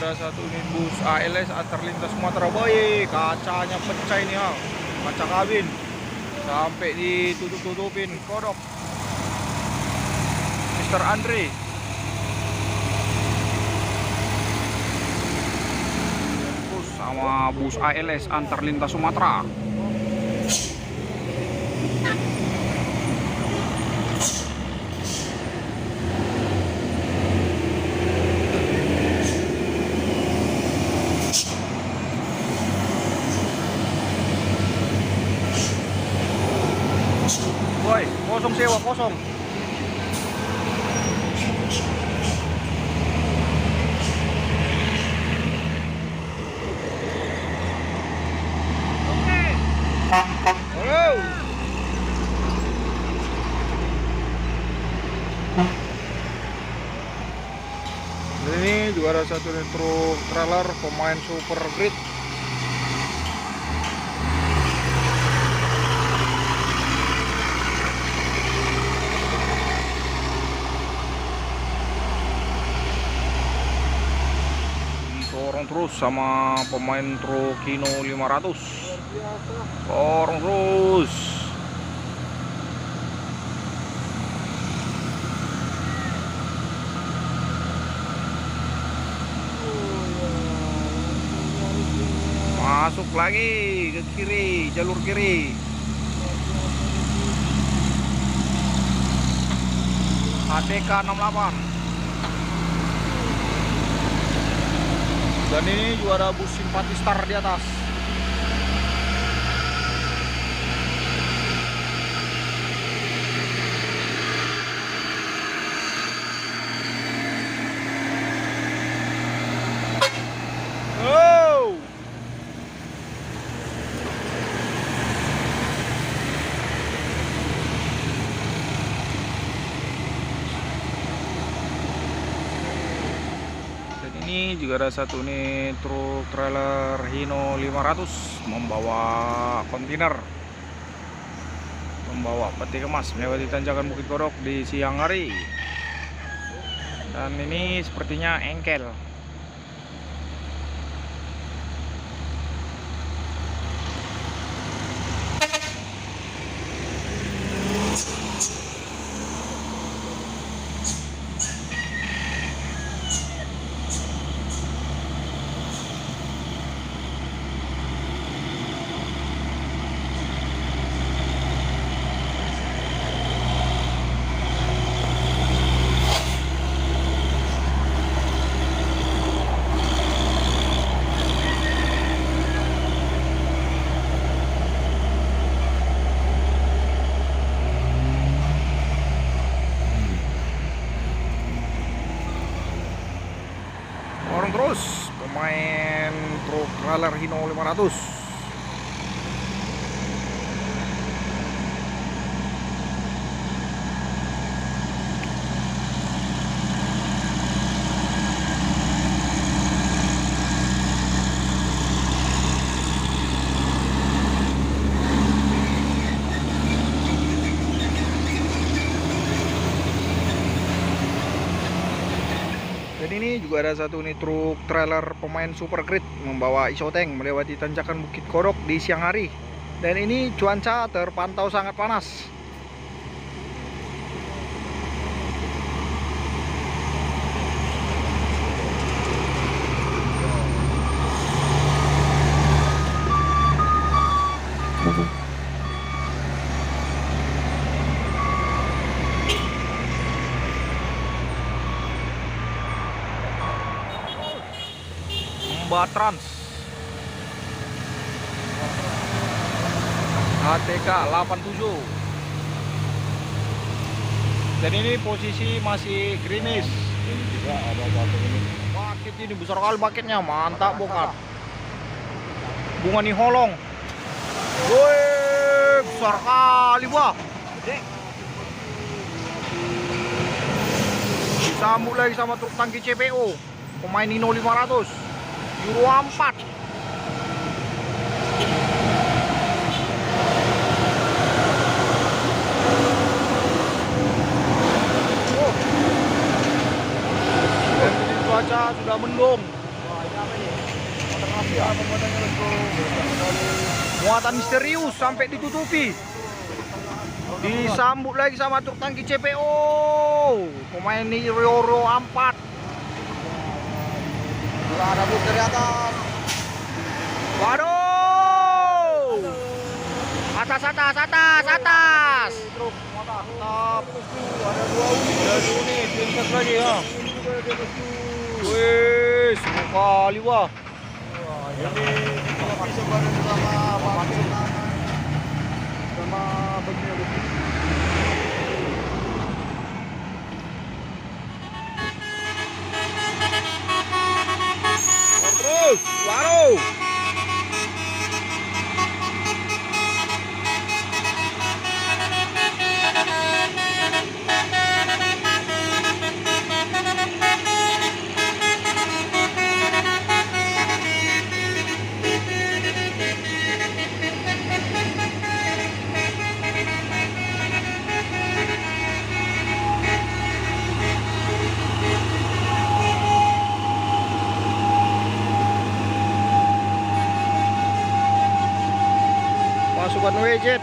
juara satu ini bus ALS antar lintas Sumatera. Boy, kacanya pecah ini ya, kaca kabin sampai ditutup-tutupin kodok Mr. Andre. Bus sama bus ALS antar lintas Sumatera. Boy, kosong sewa, kosong. Halo. Ini juara satu truk trailer pemain super grid. Dorong terus sama pemain truk Hino 500. Dorong terus. Masuk lagi ke kiri, jalur kiri. HTK 68. Dan ini juara bus Simpati Star di atas. Oh. Ini juara satu nih truk trailer Hino 500 membawa kontainer, membawa peti kemas melewati tanjakan Bukit Kodok di siang hari. Dan ini sepertinya engkel. Orang terus pemain truk trailer Hino 500. Dan ini juga ada satu nih truk trailer pemain super grid membawa isoteng melewati tanjakan Bukit Kodok di siang hari. Dan ini cuaca terpantau sangat panas. Mbak Trans HTK 87. Dan ini posisi masih greenish. Ini juga ada satu ini. Bucket ini besar kali bucketnya, mantap bongkar. Bunga nih holong. Woi, besar kali wah. Disambut lagi sama truk tangki CPO pemain Hino 500 Euro 4. Cuaca sudah mendung. muatan misterius sampai ditutupi. Disambut lagi sama truk tangki CPO. Pemain Rioro 4. Ada bus dari atas. Waduh. Atas. Truk mantap. Ada 2 unit lintas lagi ya. Wih, semua kali wah. Ini masuk bareng sama Pak sama begini. Terus, waduh. Pasukan WJ.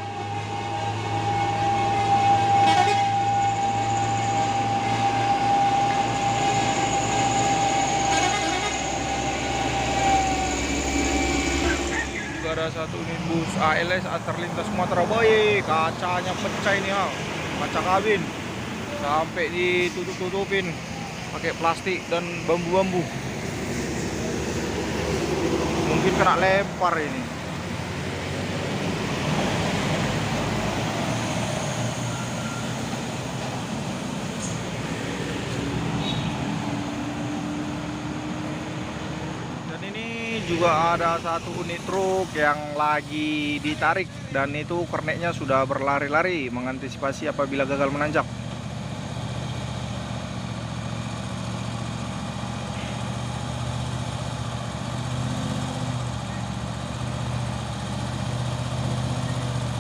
Juga ada satu unit bus ALS antar lintas Sumatera Bayi. Kacanya pecah ini ya, kaca kabin sampai ditutup-tutupin pakai plastik dan bambu-bambu. Mungkin kena lempar ini. Juga ada satu unit truk yang lagi ditarik dan itu kerneknya sudah berlari-lari mengantisipasi apabila gagal menanjak.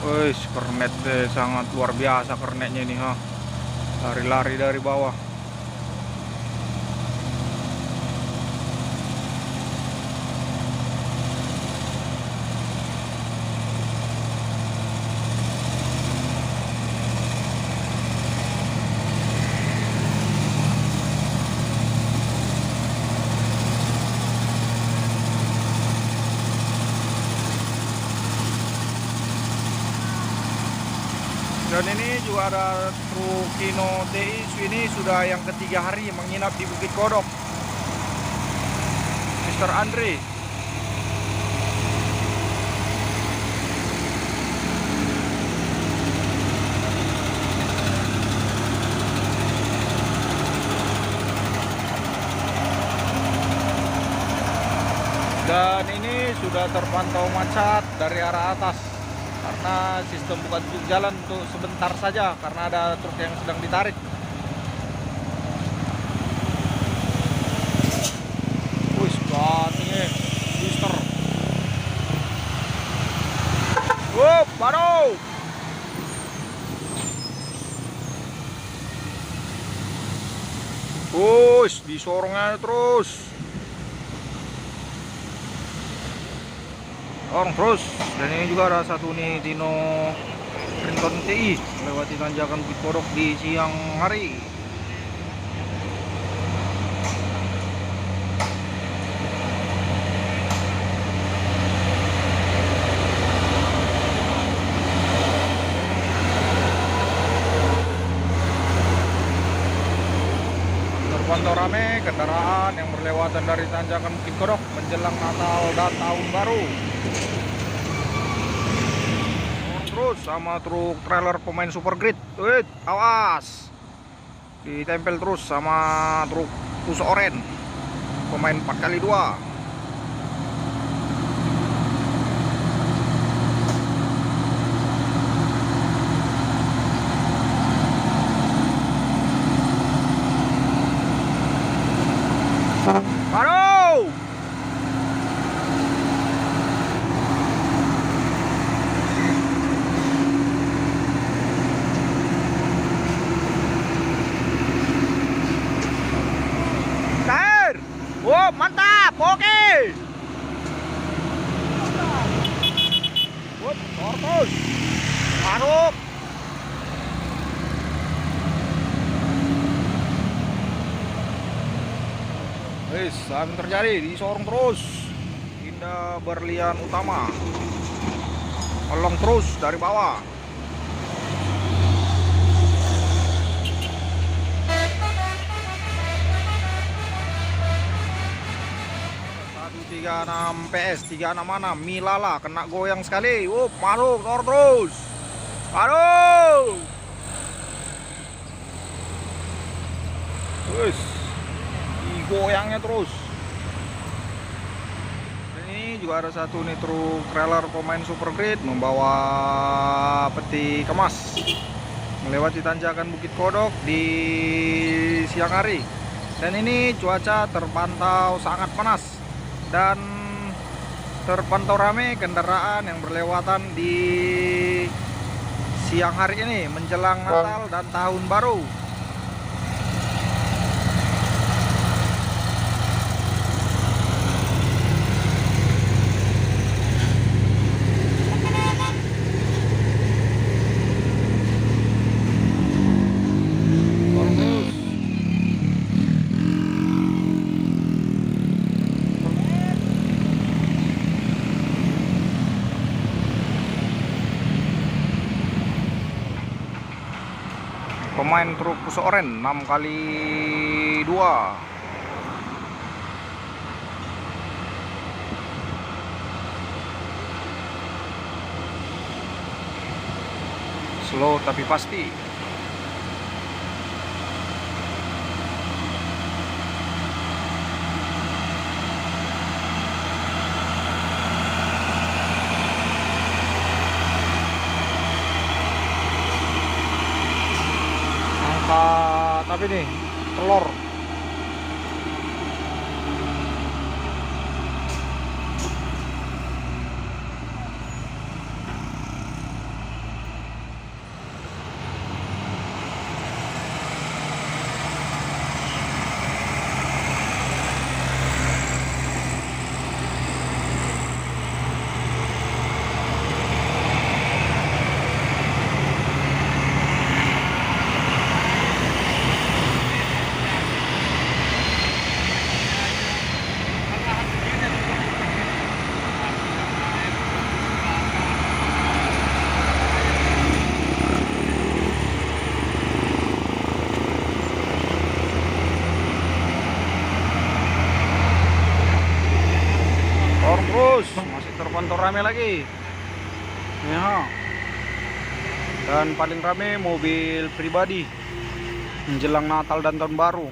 Wih, kernet sangat luar biasa kernetnya ini ha. Lari-lari dari bawah. Dan ini juga ada truk Kino TI ini sudah yang ketiga hari menginap di Bukit Kodok. Mr. Andre. Dan ini sudah terpantau macet dari arah atas karena sistem buka tutup jalan untuk sebentar saja karena ada truk yang sedang ditarik. Wih, gatnya booster. Wup, baru. Wih, disorongnya terus. Orang terus. Dan ini juga ada satu nih Dino Rinton TI melewati tanjakan Bukit Kodok di siang hari. Terpantau rame kendaraan yang berlewatan dari tanjakan Bukit Kodok menjelang Natal dan Tahun Baru. Terus sama truk trailer pemain Super Grid. Wait, awas. Ditempel terus sama truk Tuso Oren pemain 4x2. Aduh. Wow, mantap, oke. terus. Masuk. Wis, apa yang terjadi? Disorong terus. Indah Berlian Utama. Tolong terus dari bawah. Tiga 36 PS, 36 Milala kena goyang sekali. Masuk, terus. Aduh. Wis. Goyangnya terus. Dan ini juga ada satu nih truk trailer pemain super grade membawa peti kemas melewati tanjakan Bukit Kodok di siang hari. Dan ini cuaca terpantau sangat panas dan terpantau ramai kendaraan yang berlewatan di siang hari ini menjelang Natal dan Tahun Baru. Pemain truk Puso Oren 6x2. Slow tapi pasti. Tapi nih telur. Terus masih terpantau rame lagi ya. Dan paling rame mobil pribadi menjelang Natal dan Tahun Baru.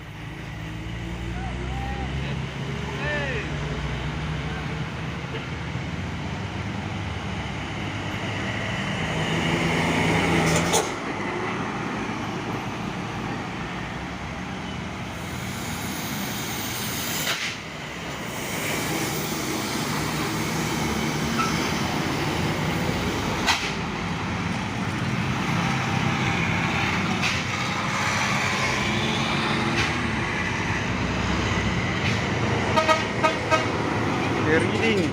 Reading.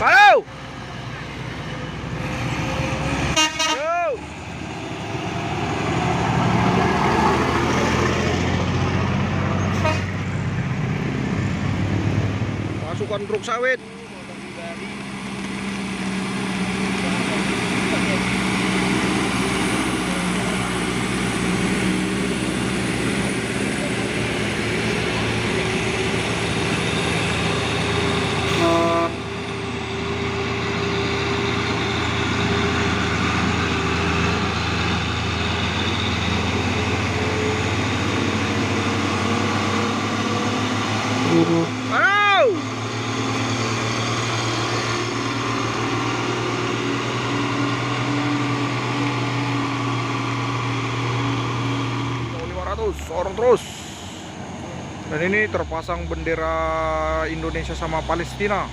Halo. Yo. Masukkan truk sawit. Halo. Sorong terus. Dan ini terpasang bendera Indonesia sama Palestina.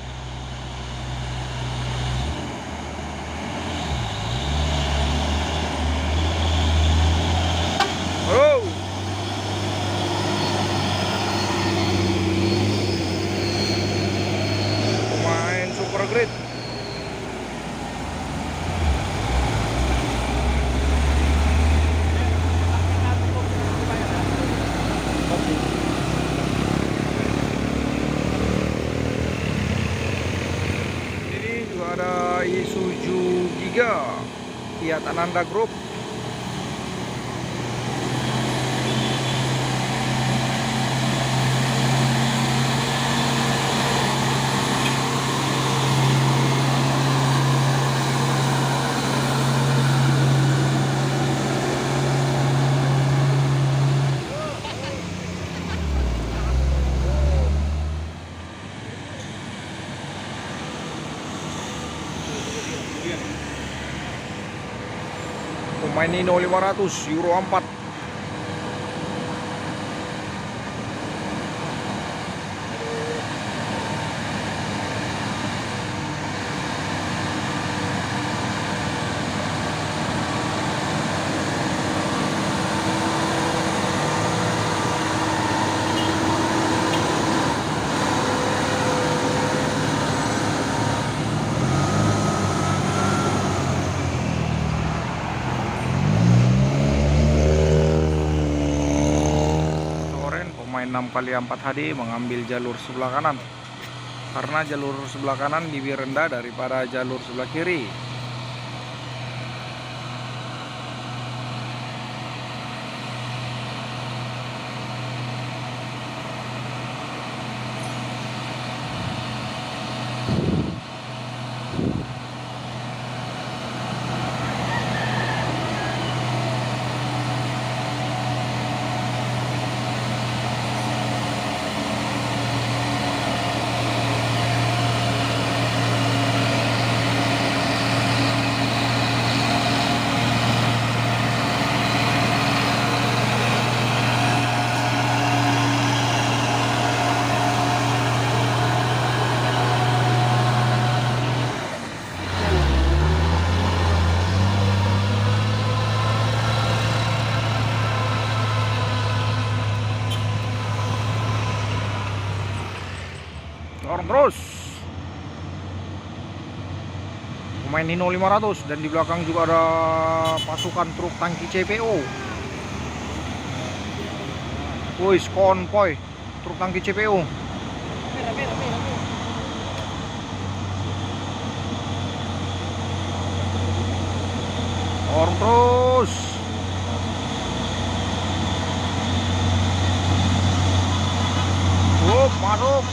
giga Fiat Ananda Group. Pemain Nino 500 Euro 4. Pemain 6x4 HD mengambil jalur sebelah kanan karena jalur sebelah kanan lebih rendah daripada jalur sebelah kiri. Dorong terus. Pemain Nino 500 dan di belakang juga ada pasukan truk tangki CPO. Wih, konvoy truk tangki CPO. Dorong terus. Masuk.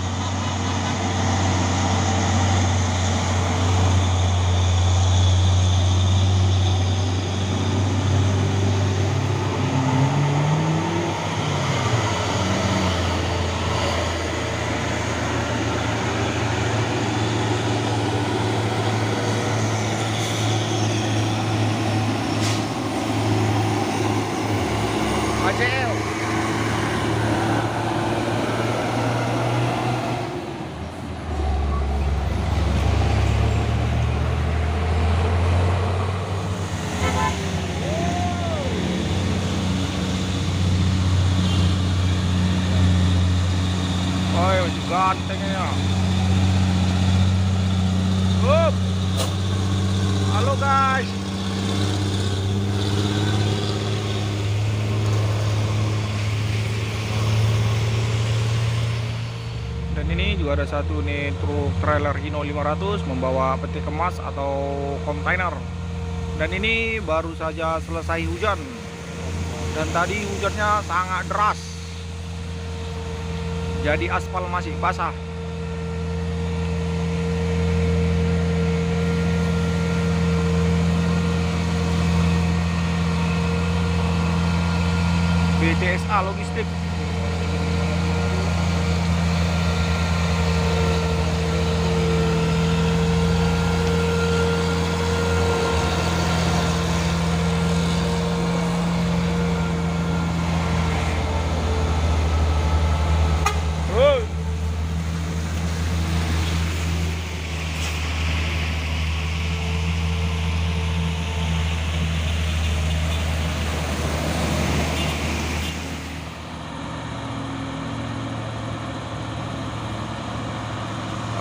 ACL. Oh, masih gantengnya. Up. Halo guys. Dan ini juga ada satu nih truk trailer Hino 500 membawa peti kemas atau kontainer. Dan ini baru saja selesai hujan. Dan tadi hujannya sangat deras. Jadi aspal masih basah. BTSA Logistik.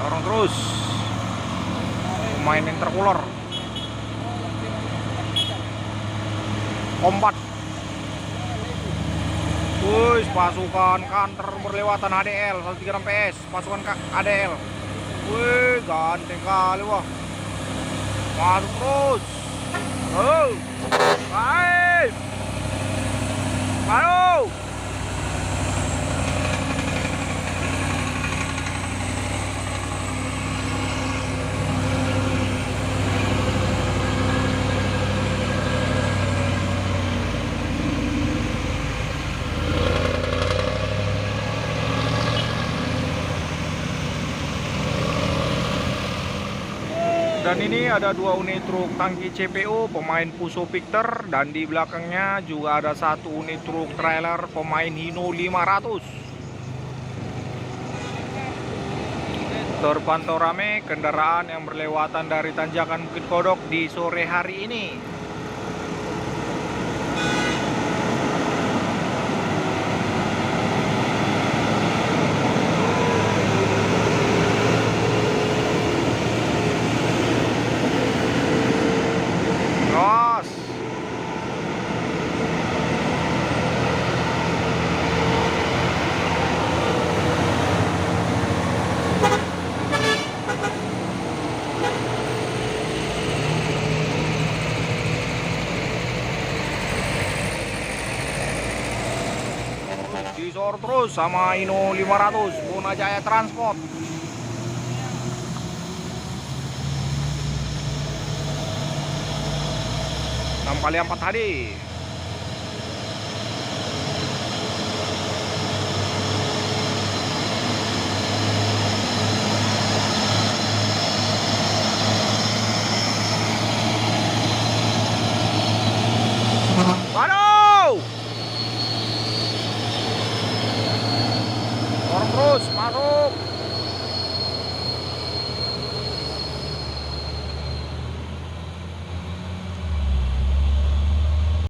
Dorong terus. Pemain intercooler kombat. Wih, pasukan kantor berlewatan ADL 136 PS, pasukan ADL. Wih, ganteng kali wah. Masuk terus. Oh, baik. Ayo. Dan ini ada 2 unit truk tangki CPO pemain Fuso Victor, dan di belakangnya juga ada 1 unit truk trailer pemain Hino 500. Terpantau rame kendaraan yang berlewatan dari tanjakan Bukit Kodok di sore hari ini. Gas. Disor terus sama Hino 500 Bona Jaya Transport. Enam kali 4 hari. Waduh. Dorong terus, masuk.